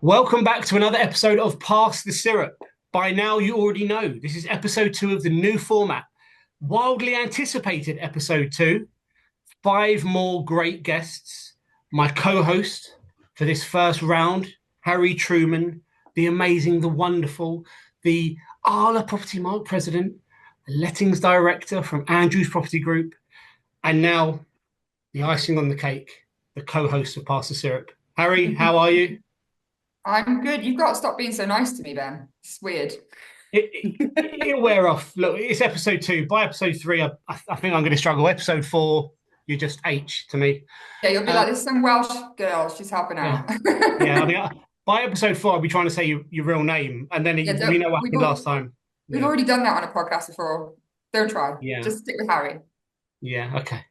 Welcome back to another episode of Pass the Syrup. By now, you already know this is episode 2 of the new format. Wildly anticipated episode 2. 5 more great guests. My co-host for this first round, Harry Truman, the amazing, the wonderful, the ARLA Propertymark president, the lettings director from Andrews Property Group, and now the icing on the cake, the co-host of Pass the Syrup. Harry, how are you? I'm good. You've got to stop being so nice to me, Ben. It's weird. It'll wear off. Look, it's episode 2. By episode 3, I think I'm going to struggle. Episode 4, you're just H to me. Yeah, you'll be like, there's some Welsh girl. She's helping Yeah, out. yeah. I mean, by episode 4, I'll be trying to say your real name, and then Yeah, we know what happened last time. we've already done that on a podcast before. Don't try. Yeah, Just stick with Harry. yeah. Okay.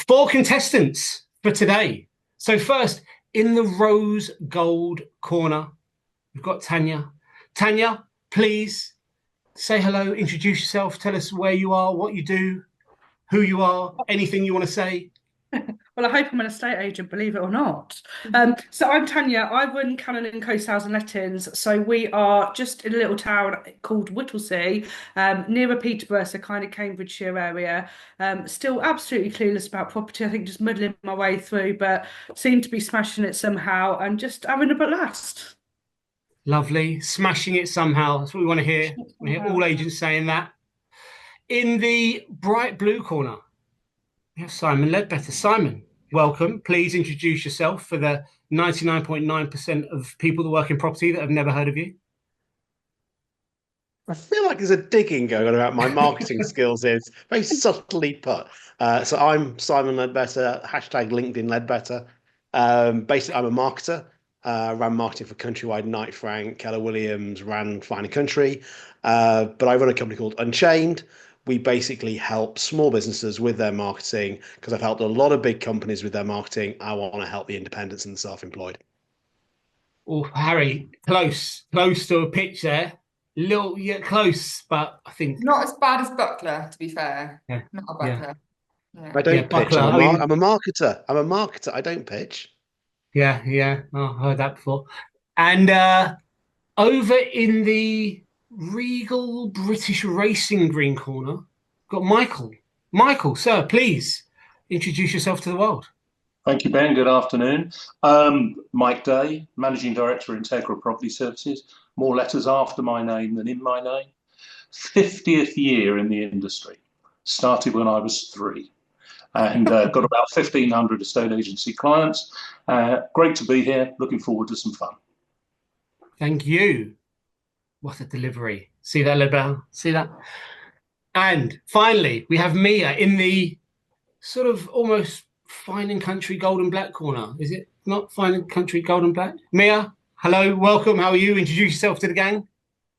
4 contestants for today. So first, in the rose gold corner, we've got Tania. Tania, please say hello, introduce yourself, tell us where you are, what you do, who you are, anything you want to say. Well, I hope I'm an estate agent, believe it or not. So I'm Tania. I run Canon and Co-Sales and Lettings. So we are just in a little town called Whittlesey, nearer Peterborough, so kind of Cambridgeshire area. Still absolutely clueless about property. I think just muddling my way through, but seem to be smashing it somehow and just having a blast. Lovely, smashing it somehow. That's what we want to hear. We hear all agents saying that. In the bright blue corner, we have Simon Leadbetter. Simon, welcome. Please introduce yourself for the 99.9% of people that work in property that have never heard of you. I feel like there's a digging going on about my marketing skills here. It's very subtly put. So I'm Simon Leadbetter, hashtag LinkedIn Leadbetter. Basically, I'm a marketer. Ran marketing for Countrywide, Knight Frank, Keller Williams, ran Fine & Country. But I run a company called Unchained. We basically help small businesses with their marketing because I've helped a lot of big companies with their marketing. I want to help the independents and the self-employed. Oh, Harry, close to a pitch there. Little, yeah, close, but I think Not as bad as Buckler, to be fair. Yeah. Not a Buckler. Yeah. I don't pitch. Buckler, I'm a marketer. I'm a marketer. I don't pitch. Yeah. Oh, I heard that before. And over in the regal British racing green corner, got Michael. Michael, sir, please introduce yourself to the world. Thank you, Ben. Good afternoon. Mike Day, Managing Director, Integral Property Services. More letters after my name than in my name. 50th year in the industry. Started when I was 3. And got about 1,500 estate agency clients. Great to be here. Looking forward to some fun. Thank you. What a delivery. See that, Lebel? See that? And finally, we have Mia in the sort of almost Fine & Country gold and black corner. Is it not Fine & Country gold and black? Mia, hello, welcome. How are you? Introduce yourself to the gang.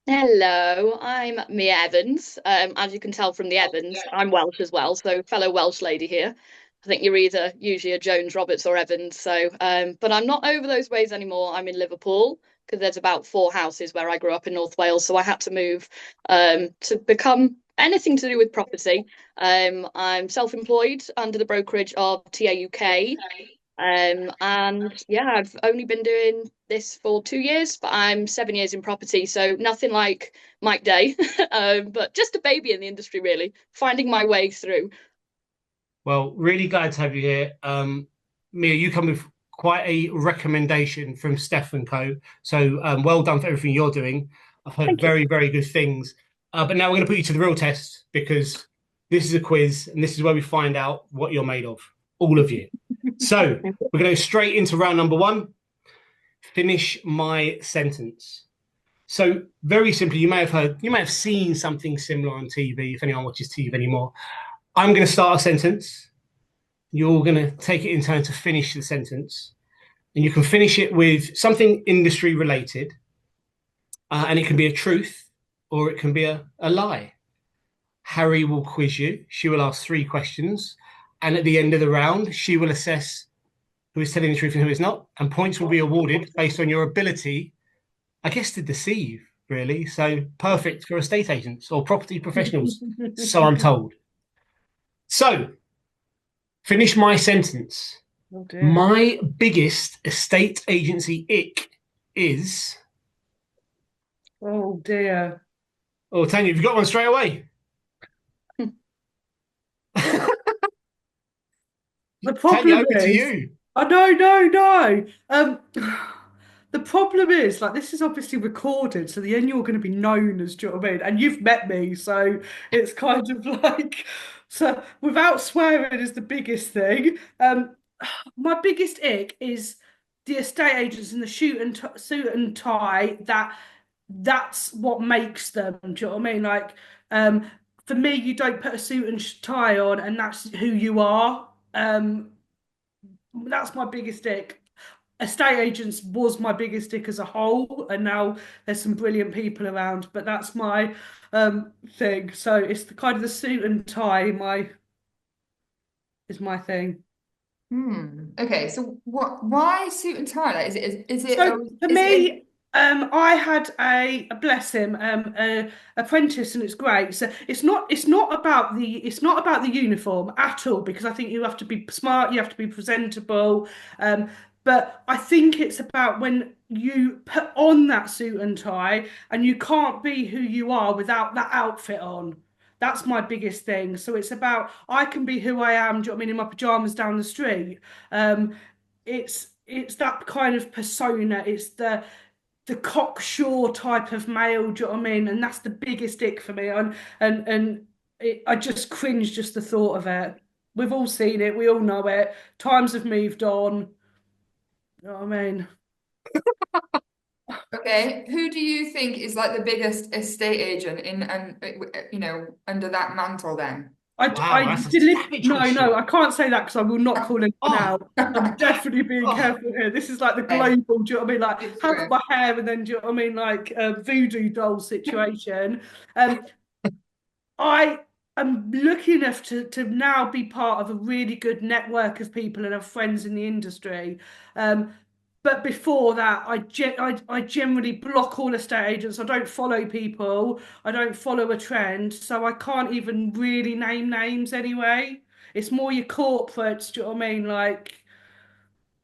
Hello, I'm Mia Evans. As you can tell from the Evans, I'm Welsh as well, so fellow Welsh lady here. I think you're either usually a Jones, Roberts or Evans. So, but I'm not over those ways anymore. I'm in Liverpool because there's about 4 houses where I grew up in North Wales. So I had to move to become anything to do with property. I'm self-employed under the brokerage of TA UK. And yeah, I've only been doing this for 2 years, but I'm 7 years in property, so nothing like Mike Day, but just a baby in the industry, really, finding my way through. Well, really glad to have you here. Mia, you come with quite a recommendation from Steph & Co. So well done for everything you're doing. I've heard very good things. But now we're going to put you to the real test because this is a quiz and this is where we find out what you're made of, all of you. So we're going to go straight into round number 1. Finish my sentence. So very simply, you may have seen something similar on TV, if anyone watches TV anymore. I'm going to start a sentence. You're going to take it in turn to finish the sentence. And you can finish it with something industry related. And it can be a truth or it can be a lie. Harry will quiz you. She will ask 3 questions. And at the end of the round, she will assess who is telling the truth and who is not. And points will be awarded based on your ability, I guess, to deceive, really. So perfect for estate agents or property professionals, so I'm told. So, finish my sentence. Oh dear. My biggest estate agency ick is. Oh dear. Oh, Tanya, have you got one straight away? The Tanya, problem over to is, you. no. The problem is, like, this is obviously recorded, so then you're going to be known as, do you know what I mean? And you've met me, so it's kind of like, so without swearing is the biggest thing. My biggest ick is the estate agents in the suit and tie. That's what makes them. Do you know what I mean? Like, for me, you don't put a suit and tie on, and that's who you are. That's my biggest stick. Estate agents was my biggest stick as a whole, and now there's some brilliant people around, but that's my thing. So it's the kind of the suit and tie is my thing. Okay, so why suit and tie? Like, is it So for is it me, I had a bless him, a apprentice, and it's great. So it's not about the uniform at all, because I think you have to be smart, you have to be presentable. But I think it's about when you put on that suit and tie, and you can't be who you are without that outfit on. That's my biggest thing. So it's about I can be who I am, do you know what I mean, in my pajamas down the street. It's that kind of persona. It's the cocksure type of male, do you know what I mean? And that's the biggest ick for me. I just cringe just the thought of it. We've all seen it, we all know it. Times have moved on. You know what I mean? okay? Who do you think is like the biggest estate agent under that mantle then? Wow, that's a savage No, question. I can't say that because I will not call anyone out. Oh. I'm definitely being Oh. careful here. This is like the Okay. global, do you know what I mean? Like, It's how true. my hair, and then, do you know what I mean? Like a voodoo doll situation. I am lucky enough to now be part of a really good network of people and have friends in the industry. But before that, I generally block all estate agents. I don't follow people. I don't follow a trend. So I can't even really name names anyway. It's more your corporates, do you know what I mean? Like,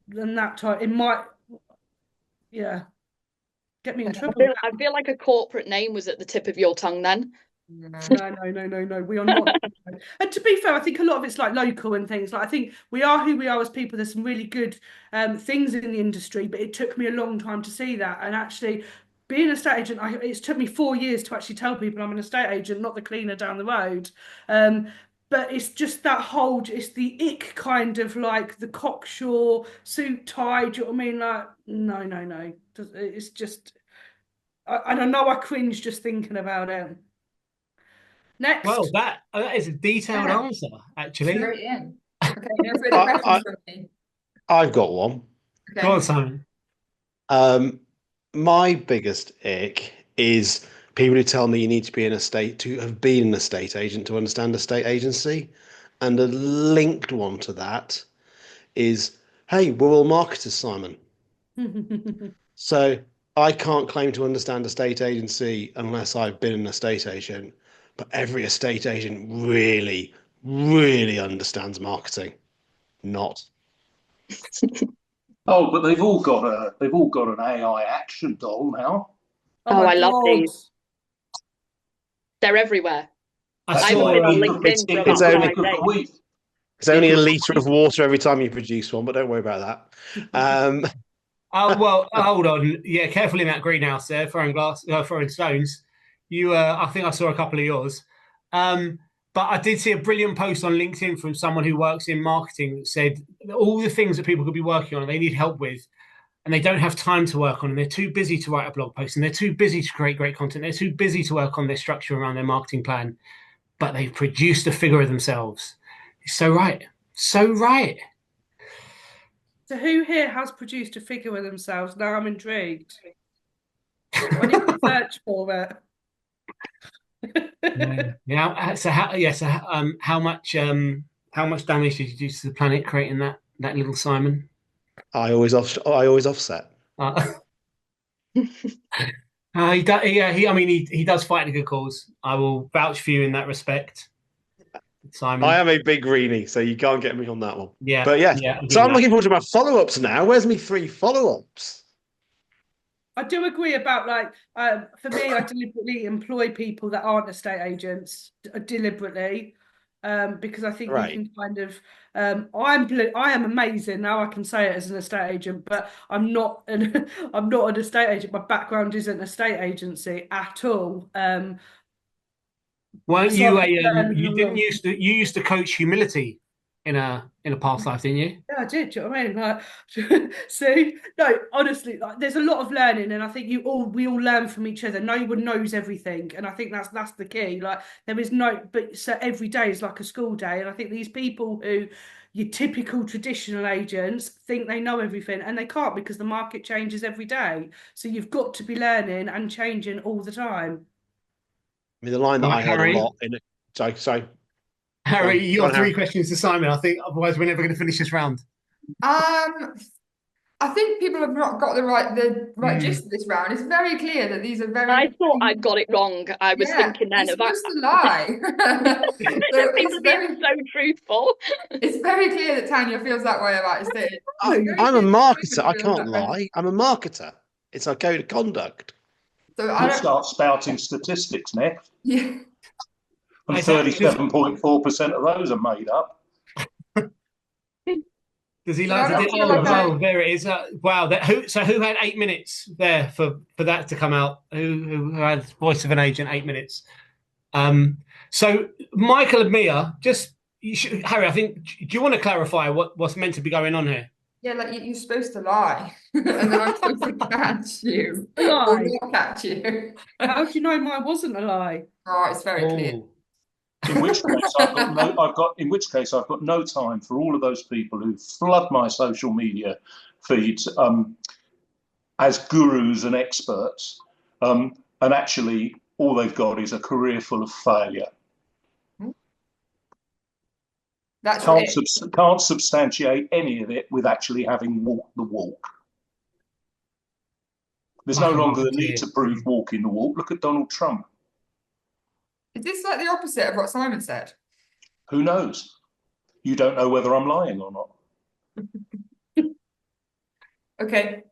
than that type. It might, yeah, get me in trouble. I feel like a corporate name was at the tip of your tongue then. No. We are not. And to be fair, I think a lot of it's like local and things. Like, I think we are who we are as people. There's some really good things in the industry, but it took me a long time to see that. And actually, being an estate agent, it's took me 4 years to actually tell people I'm an estate agent, not the cleaner down the road. But it's just that whole, it's the ick kind of like the cocksure suit tie. Do you know what I mean? Like, no. It's just, and I know I cringe just thinking about it. Next. Well, that is a detailed Yeah. answer, actually. Straight in. Okay, no further questions from me. I've got one. Okay. Go on, Simon. My biggest ick is people who tell me you need to be to have been an estate agent to understand estate agency. And a linked one to that is, hey, we're all marketers, Simon. So I can't claim to understand estate agency unless I've been an estate agent. But every estate agent really, really understands marketing. Not. Oh, but they've all got an AI action doll now. Oh, my I love God. these. They're everywhere. I I've saw been on it's- LinkedIn for it's about only- 5 days. a week. It's only a litre of water every time you produce one, but don't worry about that. Oh well, hold on. Yeah, careful in that greenhouse there, throwing stones. I think I saw a couple of yours. But I did see a brilliant post on LinkedIn from someone who works in marketing that said all the things that people could be working on and they need help with, and they don't have time to work on, and they're too busy to write a blog post, and they're too busy to create great content. They're too busy to work on their structure around their marketing plan, but they've produced a figure of themselves. It's so right. So right. So who here has produced a figure of themselves? Now I'm intrigued. I need to search for it. Yeah. How much damage did you do to the planet creating that little Simon? I always offset. He does fight a good cause. I will vouch for you in that respect. Simon. I am a big greenie, so you can't get me on that one. Yeah, But yes, yeah. so I'm looking forward to my follow-ups now. Where's me 3 follow-ups? I do agree about like for me, I deliberately employ people that aren't estate agents deliberately, because I think you Right. can kind of I am amazing now. I can say it as an estate agent, but I'm not an I'm not an estate agent. My background isn't estate agency at all. Weren't So you I've learned you a didn't lot. used to coach humility in a past life, didn't you? Yeah, I did. Do you know what I mean? Like, see, no, honestly, like, there's a lot of learning, and I think we all learn from each other. No one knows everything, and I think that's the key. Like, there is no, but so every day is like a school day, and I think these people who, your typical traditional agents, think they know everything, and they can't because the market changes every day. So you've got to be learning and changing all the time. I mean, the line that Right, I heard a Harry. lot in it. Sorry. Harry, Go your on, Harry. 3 questions to Simon. I think otherwise we're never going to finish this round. I think people have not got the right gist of this round. It's very clear that these are very. I thought I got it wrong. I was thinking then you're about. supposed to lie. So People are being so truthful. it's very clear that Tanya feels that way about estate. I'm a marketer. I can't lie. I'm a marketer. It's our code of conduct. So I We'll don't. start spouting statistics next. Yeah. And Is that- 37.4% of those are made up. Does he So like I to don't do? feel like I- Oh, there it is. Wow. Who had 8 minutes there for that to come out? Who had voice of an agent 8 minutes? So Michael and Mia, Harry, I think. Do you want to clarify what's meant to be going on here? Yeah, like you're supposed to lie, and then I'm supposed to catch you or Lie. not catch you. How do you know mine wasn't a lie? Oh, it's very clear. Oh, In which case, I've got no time for all of those people who flood my social media feeds as gurus and experts, and actually all they've got is a career full of failure. That's Can't substantiate any of it with actually having walked the walk. There's no longer the need to prove walking the walk. Look at Donald Trump. Is this like the opposite of what Simon said? Who knows? You don't know whether I'm lying or not. Okay.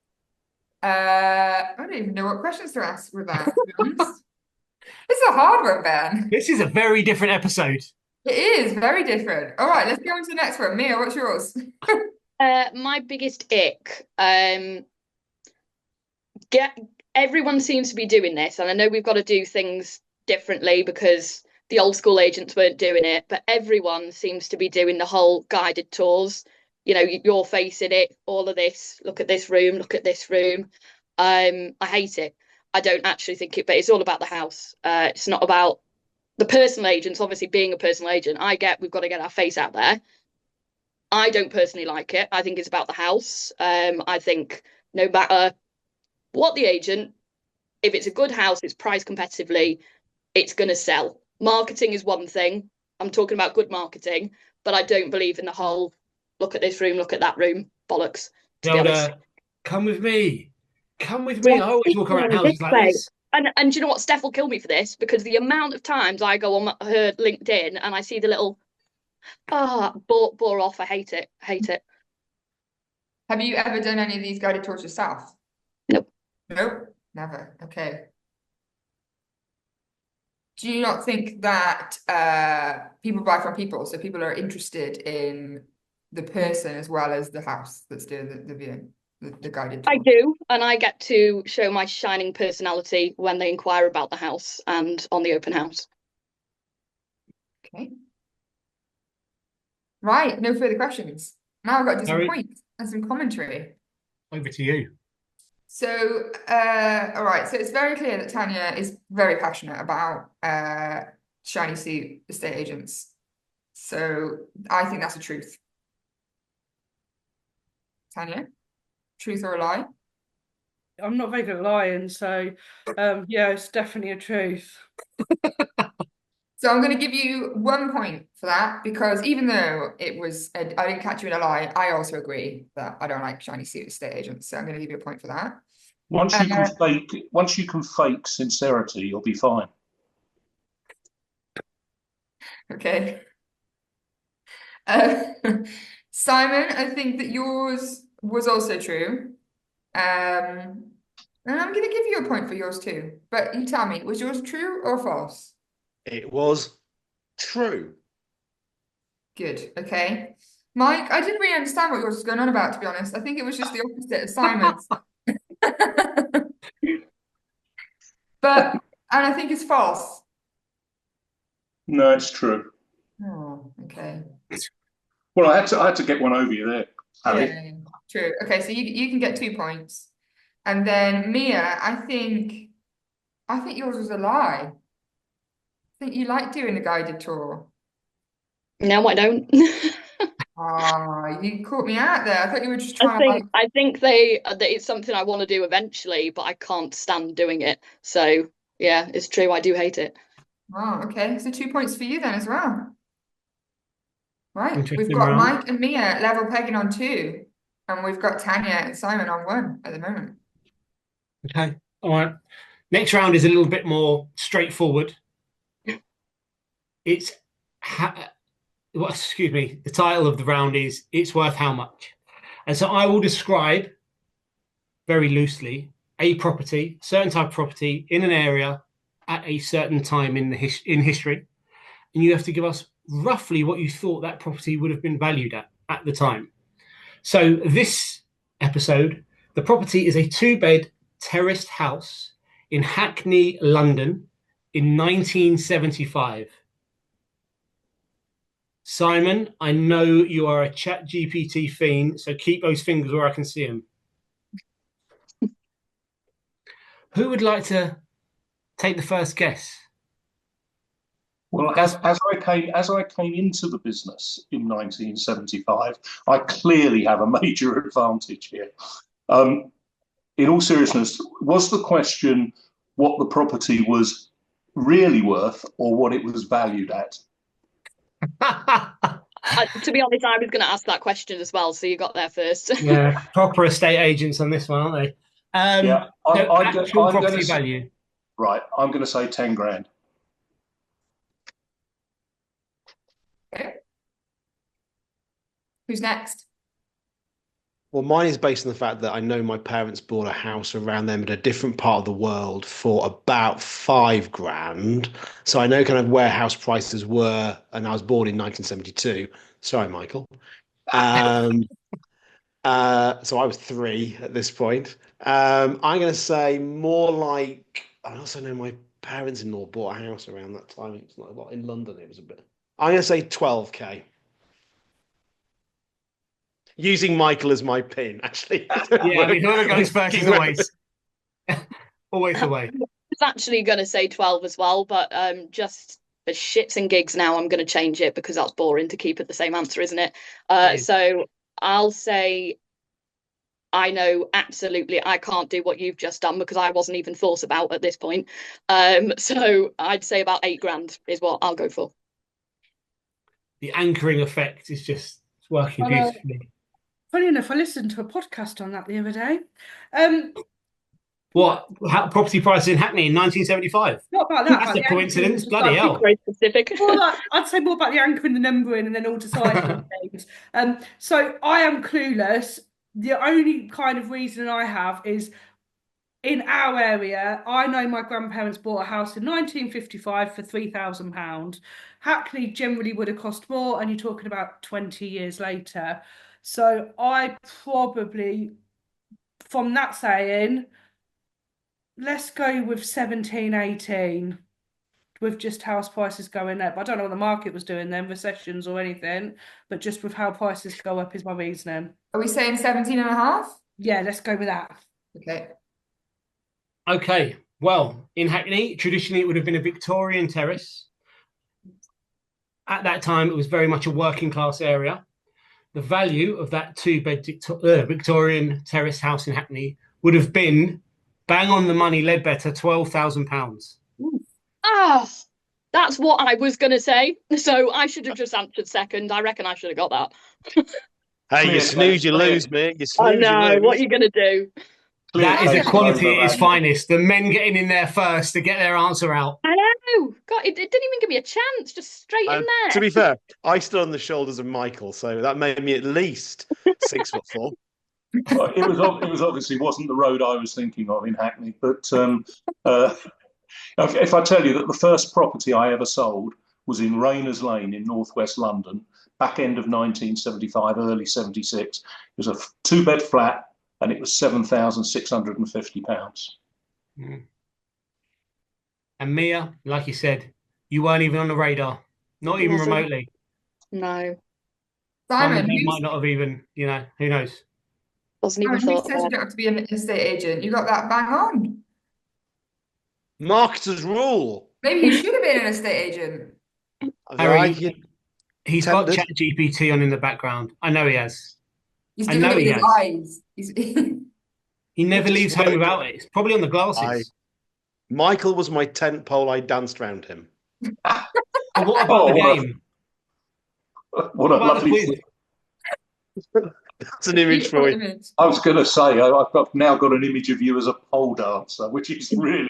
I don't even know what questions to ask with that, to be honest. It's a hard one, Ben. this is a very different episode. It is very different. All right, let's go on to the next one. Mia, what's yours? My biggest ick. Everyone seems to be doing this, and I know we've got to do things differently because the old school agents weren't doing it, but everyone seems to be doing the whole guided tours. You know, you're facing it, all of this, look at this room, look at this room. I hate it. I don't actually think it, but it's all about the house. It's not about the personal agents. Obviously, being a personal agent, we've got to get our face out there. I don't personally like it. I think it's about the house. I think no matter what the agent, if it's a good house, it's priced competitively, it's going to sell. Marketing is one thing. I'm talking about good marketing, but I don't believe in the whole look at this room, look at that room bollocks. To be honest. Come with me. Come with me. Yeah, I always walk around houses like this. And do you know what? Steph will kill me for this because the amount of times I go on her LinkedIn and I see the little bore off. I hate it. Have you ever done any of these guided tours yourself? Nope. Nope, never. Okay. Do you not think that people buy from people, so people are interested in the person as well as the house that's doing the viewing, the guided tour? I do, and I get to show my shining personality when they inquire about the house and on the open house. Okay. Right, no further questions. Now I've got to do some Harry? points and some commentary. Over to you. So, all right, so it's very clear that Tania is very passionate about shiny suit estate agents. So I think that's a truth. Tania, truth or a lie? I'm not very good at lying, so yeah, it's definitely a truth. So I'm going to give you 1 point for that because even though I didn't catch you in a lie, I also agree that I don't like shiny suit estate agents. So I'm going to give you a point for that. Once you can fake sincerity, you'll be fine. Okay. Simon, I think that yours was also true. And I'm going to give you a point for yours too. But you tell me, was yours true or false? It was true. Good. Okay. Mike, I didn't really understand what yours was going on about, to be honest. I think it was just the opposite of Simon's. But, and I think it's false. No, it's true. Oh, okay. Well, I had to get one over you there, Harry. Yeah, true. Okay, so you can get 2 points. And then Mia, I think yours was a lie. I think you like doing the guided tour. No, I don't. Ah, you caught me out there. I thought you were just trying to like. I think that it's something I want to do eventually, but I can't stand doing it. So yeah, it's true. I do hate it. Oh, okay. So 2 points for you then as well. Right. We've Interesting got round. Mike and Mia level pegging on 2, and we've got Tania and Simon on 1 at the moment. Okay. All right. Next round is a little bit more straightforward. It's excuse me. The title of the round is "It's Worth How Much," and so I will describe very loosely a property, certain type of property in an area at a certain time in history, and you have to give us roughly what you thought that property would have been valued at the time. So this episode, the property is a 2-bed terraced house in Hackney, London, in 1975. Simon, I know you are a ChatGPT fiend, so keep those fingers where I can see them. Who would like to take the first guess? Well, as I came into the business in 1975, I clearly have a major advantage here. In all seriousness, was the question what the property was really worth or what it was valued at? To be honest, I was going to ask that question as well, so you got there first. Yeah, proper estate agents on this one, aren't they? Yeah, actual property value. Right, I'm going to say 10 grand. Okay. Who's next? Well, mine is based on the fact that I know my parents bought a house around them in a different part of the world for about 5 grand. So I know kind of where house prices were, and I was born in 1972. Sorry, Michael. So I was 3 at this point. I'm going to say more like, I also know my parents-in-law bought a house around that time. It's not a lot in London. It was a bit. I'm going to say 12k. Using Michael as my pin, actually. Yeah, I mean, whoever goes first is always the way. I was actually going to say 12 as well, but just for shits and gigs now, I'm going to change it because that's boring to keep it the same answer, isn't it? So I'll say I know absolutely I can't do what you've just done because I wasn't even thought about at this point. So I'd say about 8 grand is what I'll go for. The anchoring effect is just working beautifully. Funny enough, I listened to a podcast on that the other day. What property prices in Hackney in 1975? Not about that. That's a coincidence. Bloody hell. Very specific. I'd say more about the anchoring, the numbering, and then all deciding things. So I am clueless. The only kind of reason I have is in our area, I know my grandparents bought a house in 1955 for £3,000. Hackney generally would have cost more, and you're talking about 20 years later. So I probably, from that saying, let's go with 17, 18, with just house prices going up. I don't know what the market was doing then, recessions or anything, but just with how prices go up is my reasoning. Are we saying 17 and a half? Yeah, let's go with that. Okay. Well, in Hackney, traditionally it would have been a Victorian terrace. At that time, it was very much a working class area. The value of that 2-bed Victorian terrace house in Hackney would have been, bang on the money, Leadbetter, £12,000. Ah, that's what I was going to say. So I should have just answered second. I reckon I should have got that. Hey, you snooze, you lose, mate. You snooze, I know. What are you going to do? That is case of equality at its overvalue. finest. The men getting in there first to get their answer out. I know. God, it didn't even give me a chance. Just straight in there. To be fair, I stood on the shoulders of Michael, so that made me at least 6'4". Well, it was obviously wasn't the road I was thinking of in Hackney. But if I tell you that the first property I ever sold was in Rayners Lane in northwest London, back end of 1975, early 76. It was a 2-bed flat, and it was £7,650. Mm. And Mia, like you said, you weren't even on the radar, not even Wasn't. remotely. No, Some Simon, of you who might not have even, who knows? wasn't even Simon, who thought says you about. don't have to be an estate agent? You got that bang on. Marketers rule. Maybe you should have been an estate agent. Harry, he's got tempted. ChatGPT on in the background. I know he has. He's I doing know it with he his has. eyes. He never Just leaves home wanted- without it. It's probably on the glasses. Michael was my tent pole. I danced round him. But what about the game? What a What about the lovely quiz? thing. That's an image for you. I was going to say, I've now got an image of you as a pole dancer, which is really,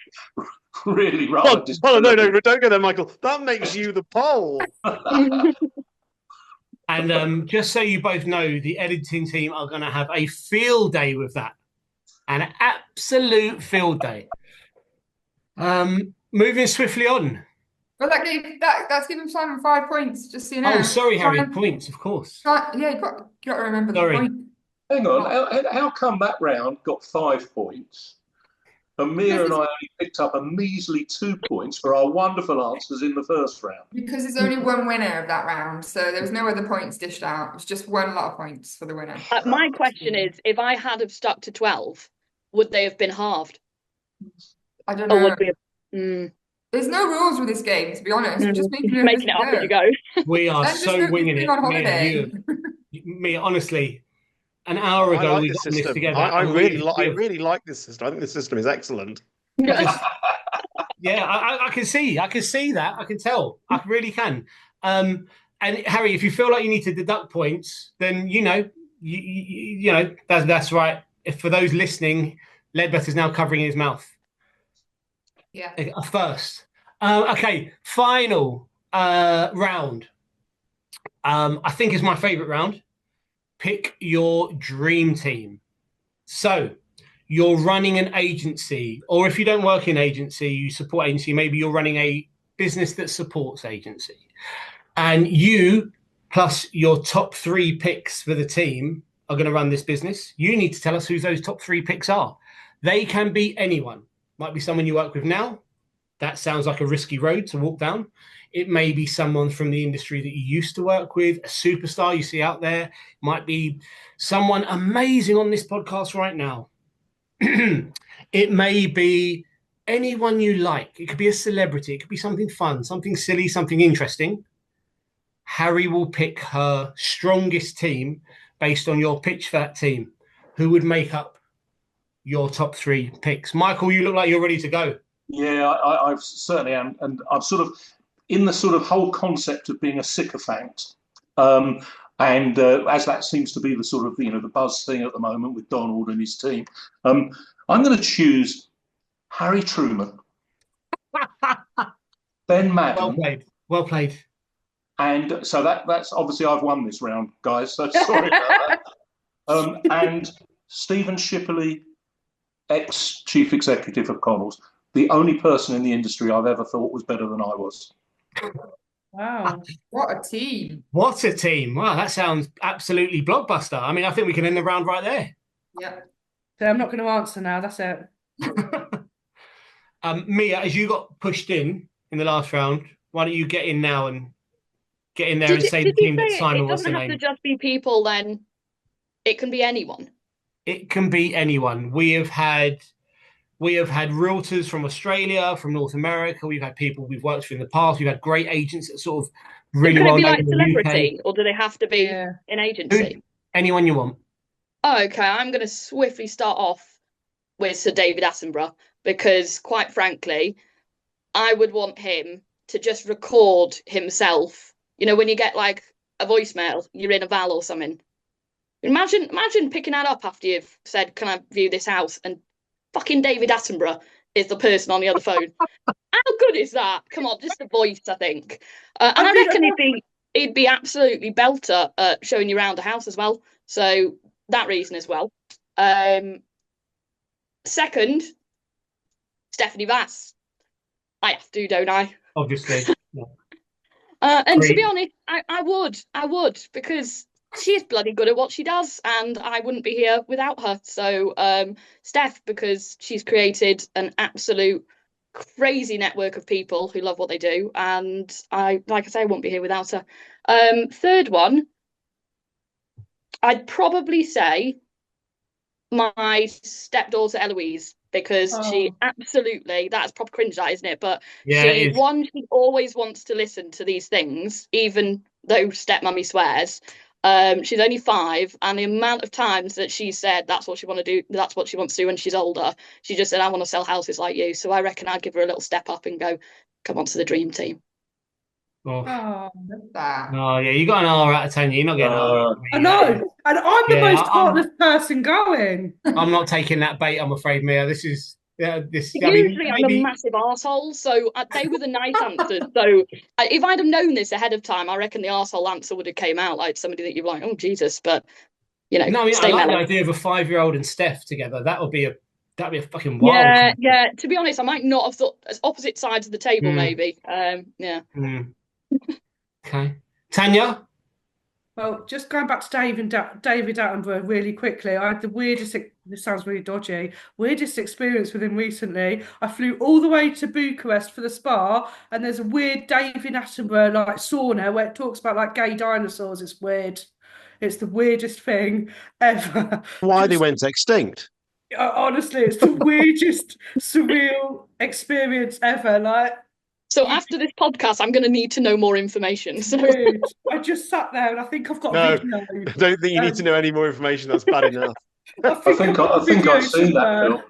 really rather Oh, no, don't go there, Michael. That makes you the pole. And just so you both know, the editing team are going to have a field day with that. An absolute field day. Moving swiftly on. Well, that's giving Simon 5 points, just so you know. Oh, sorry, Harry. Simon, Points, of course. yeah, you got to remember the Sorry. point. Hang on, how come that round got 5 points? And Mia and I only picked up a measly 2 points for our wonderful answers in the first round. Because there's only one winner of that round, so there was no other points dished out. It was just one lot of points for the winner. My question is, if I had have stuck to 12, would they have been halved? I don't Or know. would we have... There's no rules with this game, to be honest. We're just making Making it up as you go. We are And just so hope winging you've it. been on Mia, holiday. Mia, honestly, an hour I ago like we this got this system. together. I and really we- like this system. I think this system is excellent. Yeah, I can see that. I can tell. I really can. And Harry, if you feel like you need to deduct points, then you know that's right. If for those listening, Leadbetter's now covering his mouth. Yeah. First. Okay, final round. I think is my favorite round. Pick your dream team. So you're running an agency, or if you don't work in agency, you support agency, maybe you're running a business that supports agency. And you, plus your top 3 picks for the team, are going to run this business. You need to tell us who those top 3 picks are. They can be anyone. Might be someone you work with now. That sounds like a risky road to walk down. It may be someone from the industry that you used to work with, a superstar you see out there. It might be someone amazing on this podcast right now. It may be anyone you like. It could be a celebrity. It could be something fun, something silly, something interesting. Harry will pick her strongest team based on your pitch for that team. Who would make up your top 3 picks? Michael, you look like you're ready to go. Yeah, I certainly am, and I'm sort of in the sort of whole concept of being a sycophant, and as that seems to be the sort of the buzz thing at the moment with Donald and his team, I'm going to choose Harry Truman, Ben Madden. Well played. And so that's obviously I've won this round, guys. So sorry about that. And Stephen Shipperley, ex-chief executive of Connells. The only person in the industry I've ever thought was better than I was. Wow. What a team. What a team. Wow, that sounds absolutely blockbuster. I mean, I think we can end the round right there. Yeah. So I'm not going to answer now. That's it. Mia, as you got pushed in the last round, why don't you get in now and get in there and say the team that Simon wants to It doesn't name? have to just be people then. It can be anyone. It can be anyone. We have had realtors from Australia, from North America. We've had people we've worked with in the past. We've had great agents that sort of really Could well it be known like in the celebrity, UK. or do they have to be an agency? Anyone you want. Oh, okay, I'm going to swiftly start off with Sir David Attenborough, because quite frankly, I would want him to just record himself. You know, when you get like a voicemail, you're in a Val or something. Imagine picking that up after you've said, "Can I view this house?" and fucking David Attenborough is the person on the other phone. How good is that? Come on, just the voice, I think. And I reckon he'd be absolutely belter at showing you around the house as well. So that reason as well. Second, Stephanie Vass. I have to, don't I? Obviously. Yeah. And to be honest, I would, because she's bloody good at what she does, and I wouldn't be here without her. So Steph, because she's created an absolute crazy network of people who love what they do, and I wouldn't be here without her. Third one, I'd probably say my stepdaughter Eloise, because she absolutely, that's proper cringe, that, isn't it? But Yeah, she always wants to listen to these things, even though stepmummy swears. She's only 5, and the amount of times that she said that's what she wants to do when she's older, she just said, I want to sell houses like you. So I reckon I'd give her a little step up and go, come on to the dream team. Oh, that. oh yeah, you got an R out of 10. You're not getting an R. I know, and I'm the most heartless person going. I'm not taking that bait, I'm afraid, Mia. This is this. Usually I'm a massive arsehole, so they were the nice answers. So if I'd have known this ahead of time, I reckon the arsehole answer would have came out like somebody that you're like, oh Jesus, but you know. No, I stay like mellow. the idea of a 5-year-old and Steph together. That'd be a fucking wild. Yeah. To be honest, I might not have thought as opposite sides of the table, maybe. Yeah. Okay, Tania. Well, just going back to David Attenborough really quickly, I had the weirdest, this sounds really dodgy, weirdest experience with him recently. I flew all the way to Bucharest for the spa, and there's a weird David Attenborough like sauna where it talks about like gay dinosaurs. It's weird. It's the weirdest thing ever. Why they went extinct? Honestly, it's the weirdest surreal experience ever. Like, so after this podcast, I'm going to need to know more information. So weird. I just sat there and I think I've got a video. I don't think you need to know any more information. That's bad enough. I think I've seen that film.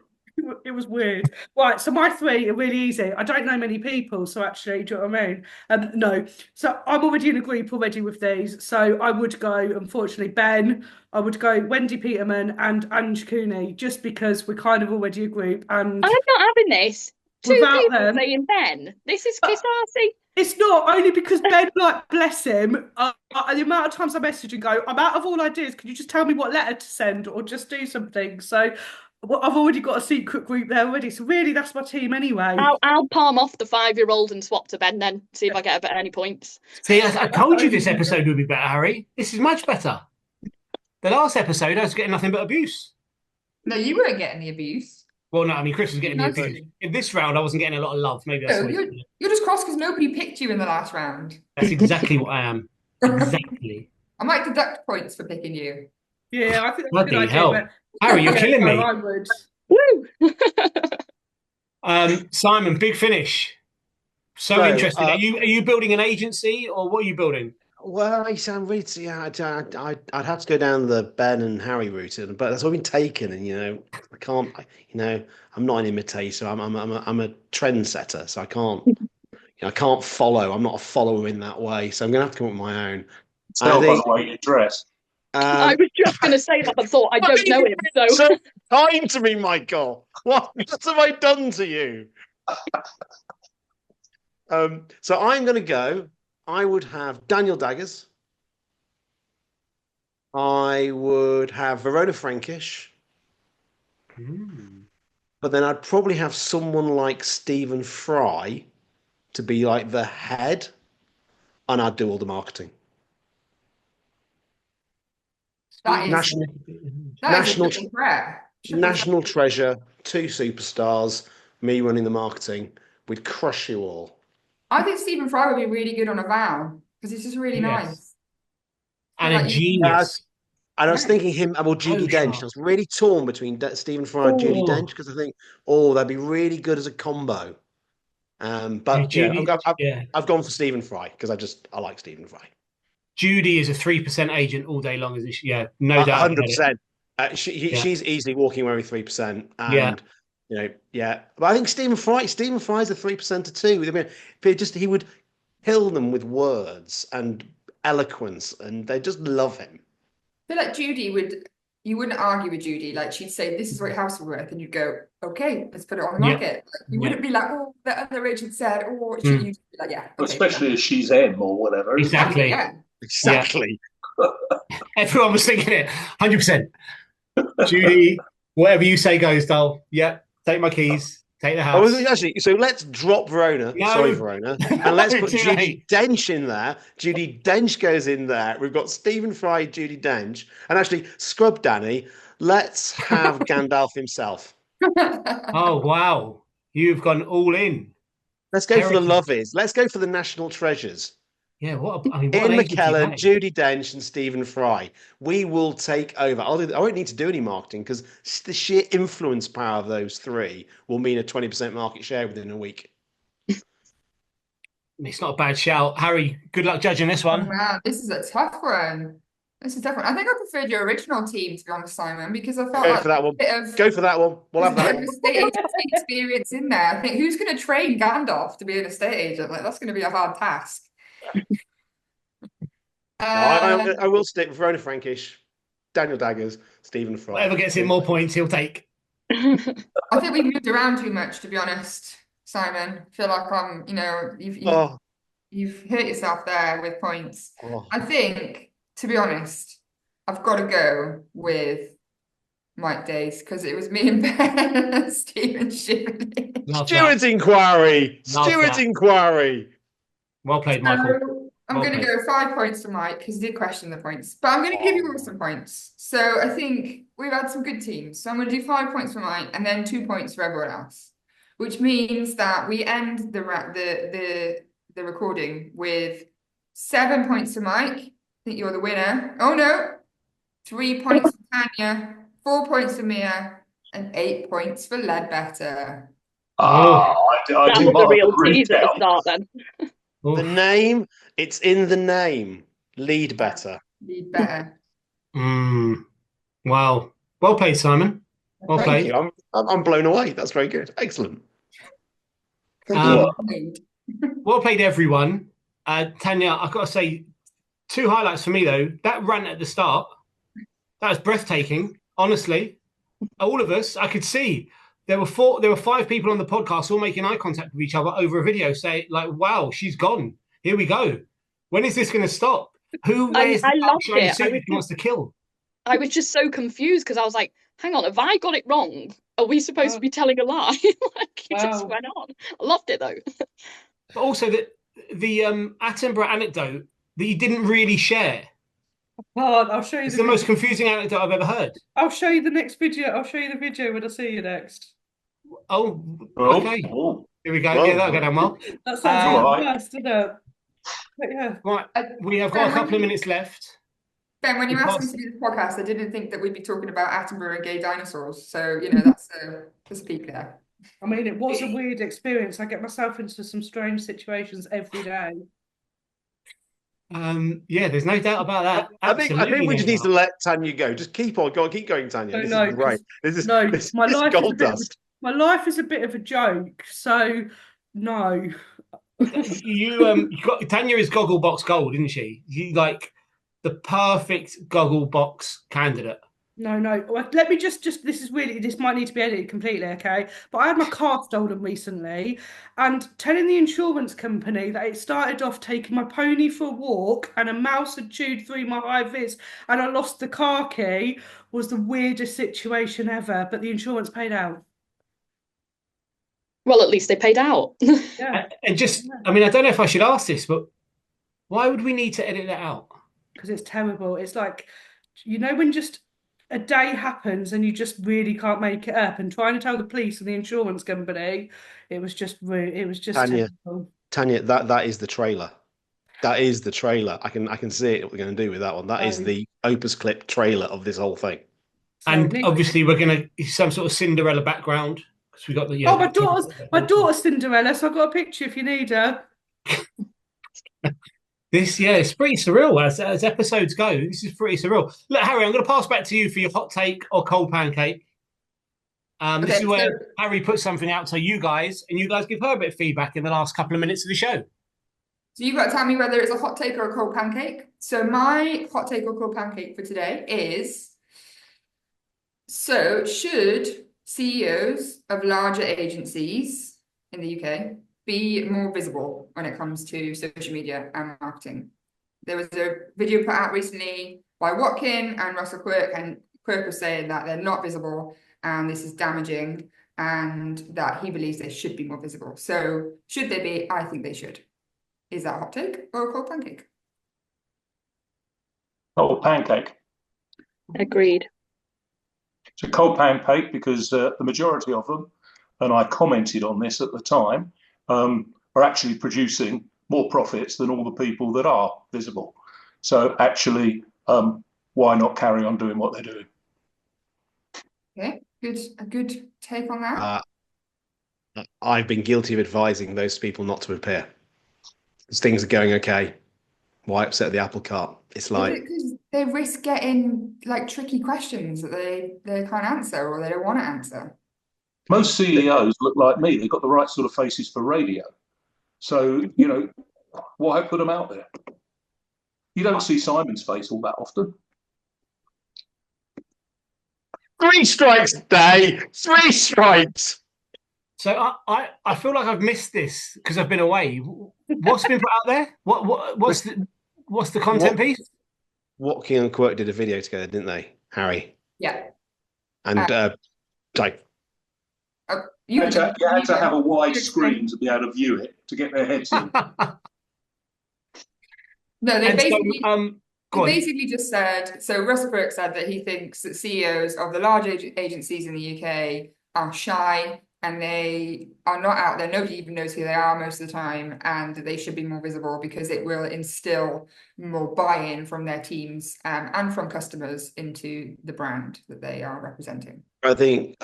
It was weird. Right, so my 3 are really easy. I don't know many people, so actually, do you know what I mean? No. So I'm already in a group already with these. So I would go, unfortunately, Ben. I would go Wendy Peterman and Ange Cooney, just because we're kind of already a group. And I'm not having this. 2 people them, saying Ben. This is kiss arsey. It's not, only because Ben, like, bless him, the amount of times I message and go, I'm out of all ideas, can you just tell me what letter to send or just do something? So I've already got a secret group there already, so really that's my team anyway. I'll palm off the 5-year-old and swap to Ben then, see if I get any points. See, I told you this episode would be better, Harry. This is much better. The last episode, I was getting nothing but abuse. No, you weren't getting the abuse. Well, no, I mean, Chris was getting the abuse. In this round, I wasn't getting a lot of love. Maybe that's you're just cross because nobody picked you in the last round. That's exactly what I am. Exactly. I might deduct points for picking you. Yeah, I think that's bloody a good hell. idea. Harry, you're killing me. I would. Woo! Simon, big finish. So interested. Are you building an agency, or what are you building? Well, I sound really. Yeah, I'd have to go down the Ben and Harry route, but that's all been taken, and I can't. I'm not an imitator. I'm a trendsetter, so I can't. I can't follow. I'm not a follower in that way, so I'm gonna have to come up with my own. Tell by the way you dress. I was just going to say that. I thought I don't know him. So kind to me, Michael. What have I done to you? So I'm going to go. I would have Daniel Daggers. I would have Verona Frankish. But then I'd probably have someone like Stephen Fry to be like the head, and I'd do all the marketing. That is national treasure, 2 superstars, me running the marketing. We'd crush you all. I think Stephen Fry would be really good on a vow because he's just really nice. And a genius. And I was thinking him about Judi Dench. I was really torn between Stephen Fry and Judi Dench because I think, they'd be really good as a combo. But I've gone for Stephen Fry because I like Stephen Fry. Judy is a 3% agent all day long, isn't she? Yeah, no doubt. 100%. She's easily walking away with 3%. And, But I think Stephen Fry's a 3%er too. I mean, he would kill them with words and eloquence, and they just love him. I feel like Judy would you wouldn't argue with Judy. Like she'd say, "This is what your house is worth," and you'd go, "Okay, let's put it on the Yeah. market." Like, you Yeah. wouldn't be like, "Oh, the other agent said," or should you be like, "Yeah, okay." Especially as she's M or whatever. isn't it? Exactly. Yeah. Exactly. Everyone was thinking it. 100%. Judy, whatever you say goes, doll. Yeah. Take my keys. Take the house. Actually, so let's drop Verona. No. Sorry, Verona. And let's put Too Judy late. Dench in there. Judy Dench goes in there. We've got Stephen Fry, Judy Dench. And actually, scrub Danny. Let's have Gandalf himself. Oh, wow. You've gone all in. Let's go for the Heritage. lovies. Let's go for the national treasures. Yeah, what an Ian agency McKellen, that is. Judy Dench, and Stephen Fry. We will take over. I won't need to do any marketing because the sheer influence power of those three will mean a 20% market share within a week. It's not a bad shout. Harry, good luck judging this one. Wow, this is a tough one. This is a tough one. I think I preferred your original team, to be honest, Simon, because I felt Go like for that one. a bit of Go for that one. We'll have that a one. estate agency experience in there. I think who's going to train Gandalf to be an estate agent? Like that's going to be a hard task. I will stick with Verona Frankish, Daniel Daggers, Stephen Fry. Whatever gets him more points, he'll take. I think we've moved around too much, to be honest, Simon. I feel like you've hurt yourself there with points. Oh. I think, to be honest, I've got to go with Mike Days because it was me and Ben and Stephen Shively. Stewart's inquiry. Love Stewart's that. inquiry. Well played, Michael. So I'm Well going to played. go 5 points for Mike because he did question the points, but I'm going to give you all some points. So I think we've had some good teams. So I'm going to do 5 points for Mike and then 2 points for everyone else, which means that we end the recording with 7 points for Mike. I think you're the winner. Oh no, 3 points for Tania, 4 points for Mia, and 8 points for Leadbetter. I That did was a mark real the tease at the recount. start then. The name, it's in the name. Leadbetter. Leadbetter. Wow. Well played, Simon. Well Thank played. you. I'm blown away. That's very good. Excellent. Well played, everyone. Tania, I've got to say, 2 highlights for me, though. That run at the start, that was breathtaking, honestly. All of us, I could see. There were 5 people on the podcast all making eye contact with each other over a video, saying, like, wow, she's gone. Here we go. When is this going to stop? Who wears I the loved shiny it. suit if he wants to kill? I was just so confused because I was like, hang on, have I got it wrong? Are we supposed to be telling a lie? Like it just went on. I loved it though. But also the Attenborough anecdote that you didn't really share. I'll show you It's the most confusing anecdote I've ever heard. I'll show you the next video. I'll show you the video when I see you next. Oh, Oh, okay. oh. Here we go. Whoa. Yeah, that'll go down well. That sounds all like right. the best, doesn't it? But yeah. Right, we have got a couple of minutes left. Ben, when you asked me to do the podcast, I didn't think that we'd be talking about Attenborough and gay dinosaurs. So, that's a peek there. I mean, it was a weird experience. I get myself into some strange situations every day. Yeah, there's no doubt about that. I think we just need to let Tanya go. Just keep on going. Keep going, Tanya. This is great. This is gold dust. My life is a bit of a joke. So, no. You got Tanya is Gogglebox Gold, isn't she? You like the perfect Gogglebox candidate. No. Let me just this might need to be edited completely, okay? But I had my car stolen recently and telling the insurance company that it started off taking my pony for a walk and a mouse had chewed through my high vis and I lost the car key was the weirdest situation ever, but the insurance paid out. Well, at least they paid out. Yeah. And just, I mean, I don't know if I should ask this, but why would we need to edit that out? Because it's terrible. It's like, when just a day happens and you just really can't make it up, and trying to tell the police and the insurance company, it was just Tanya, terrible. Tanya, that is the trailer. That is the trailer. I can see it. What we're going to do with that one. That is the Opus Clip trailer of this whole thing. And obviously, we're going to some sort of Cinderella background because we got the. My daughter's Cinderella, so I've got a picture if you need her. It's pretty surreal as episodes go. This is pretty surreal. Look, Harry, I'm going to pass back to you for your hot take or cold pancake. This is where Harry puts something out to you guys, and you guys give her a bit of feedback in the last couple of minutes of the show. So you've got to tell me whether it's a hot take or a cold pancake. So my hot take or cold pancake for today is So should CEOs of larger agencies in the UK be more visible when it comes to social media and marketing? There was a video put out recently by Watkin and Russell Quirk, and Quirk was saying that they're not visible and this is damaging, and that he believes they should be more visible. So should they be? I think they should. Is that a hot take or a cold pancake? Cold pancake. Agreed. It's a cold pancake because the majority of them, and I commented on this at the time, are actually producing more profits than all the people that are visible. So actually, why not carry on doing what they're doing? Okay, a good take on that. I've been guilty of advising those people not to appear. Because things are going okay. Why upset the apple cart? It's like, because they risk getting like tricky questions that they can't answer or they don't want to answer. Most CEOs look like me. They've got the right sort of faces for radio. So, you know, why put them out there? You don't see Simon's face all that often. 3 strikes a day, 3 strikes. So I feel like I've missed this because I've been away. What's been put out there? What's the content piece? Watkin and Quirk did a video together, didn't they, Harry? Yeah. And like, You had to have a wide screen to be able to view it, to get their heads in. No, they So, basically just said, so Russell Quirk said that he thinks that CEOs of the large agencies in the UK are shy and they are not out there. Nobody even knows who they are most of the time, and they should be more visible because it will instill more buy-in from their teams and from customers into the brand that they are representing. I think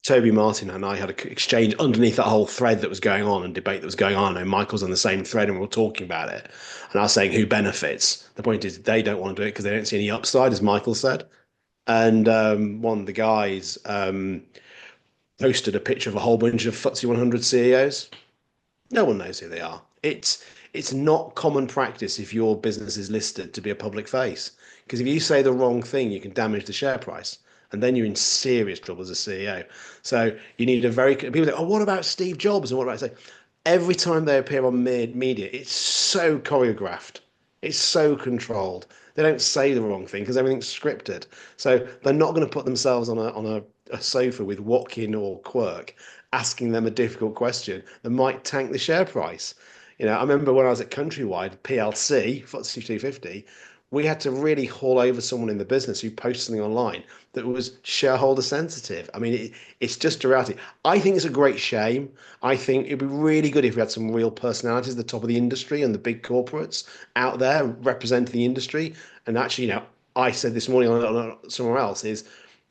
Toby Martin and I had an exchange underneath that whole thread that was going on and debate that was going on. And Michael's on the same thread and we were talking about it. And I was saying who benefits. The point is they don't want to do it because they don't see any upside, as Michael said. And one of the guys posted a picture of a whole bunch of FTSE 100 CEOs. No one knows who they are. It's not common practice if your business is listed to be a public face. Because if you say the wrong thing, you can damage the share price. And then you're in serious trouble as a CEO. So you need a very... People say, oh, what about Steve Jobs? And what about... I say, every time they appear on media, it's so choreographed. It's so controlled. They don't say the wrong thing because everything's scripted. So they're not going to put themselves on a sofa with Watkin or Quirk asking them a difficult question that might tank the share price. You know, I remember when I was at Countrywide, PLC, FTSE 250, we had to really haul over someone in the business who posted something online that was shareholder sensitive. I mean, it's just a reality. I think it's a great shame. I think it'd be really good if we had some real personalities at the top of the industry and the big corporates out there representing the industry. And actually, you know, I said this morning on somewhere else is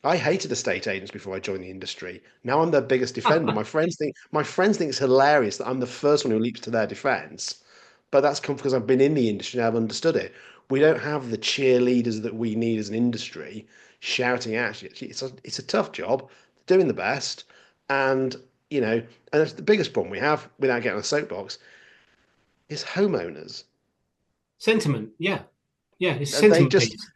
I hated estate agents before I joined the industry. Now I'm their biggest defender. My friends think it's hilarious that I'm the first one who leaps to their defense. But that's come because I've been in the industry and I've understood it. We don't have the cheerleaders that we need as an industry shouting at you. It's a tough job, doing the best, and you know, and that's the biggest problem we have, without getting on a soapbox, is homeowners. Sentiment, yeah, it's sentiment.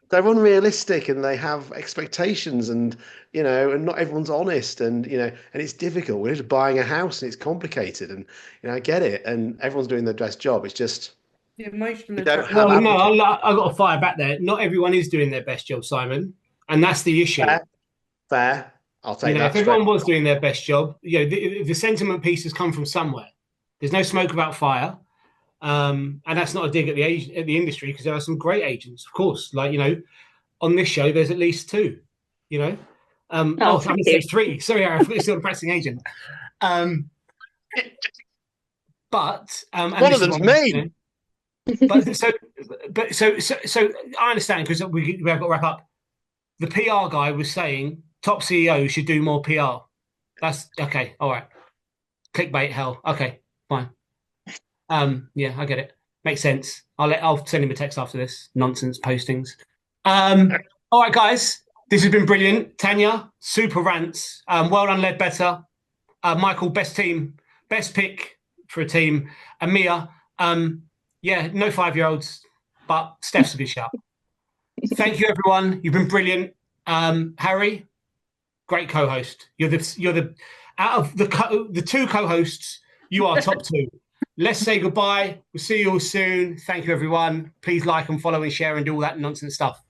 They're unrealistic and they have expectations, and you know, and not everyone's honest, and you know, and it's difficult. We're just buying a house and it's complicated, and you know, I get it, and everyone's doing their best job. It's just. Emotional. Well, no, I got to fire back there. Not everyone is doing their best job, Simon, and that's the issue. Fair. I'll take that. If everyone was doing their best job, you know, the sentiment piece has come from somewhere. There's no smoke without fire, and that's not a dig at the industry because there are some great agents, of course. Like you know, on this show, there's at least 2. You know, I'm going to say 3. Sorry, I forgot you're still a practicing agent. But one of them's me. You know, so I understand because we've got to wrap up. The PR guy was saying top CEOs should do more PR. That's okay. All right. Clickbait hell. Okay, fine. Yeah, I get it. Makes sense. I'll send him a text after this nonsense postings. All right, guys. This has been brilliant. Tania, super rants. Well done, Leadbetter. Michael, best pick for a team. And Mia, yeah, no 5-year-olds, but Steph's a good shout. Thank you, everyone. You've been brilliant. Harry, Great co-host. You're the out of the two co-hosts, you are top two. Let's say goodbye. We'll see you all soon. Thank you, everyone. Please like and follow and share and do all that nonsense stuff.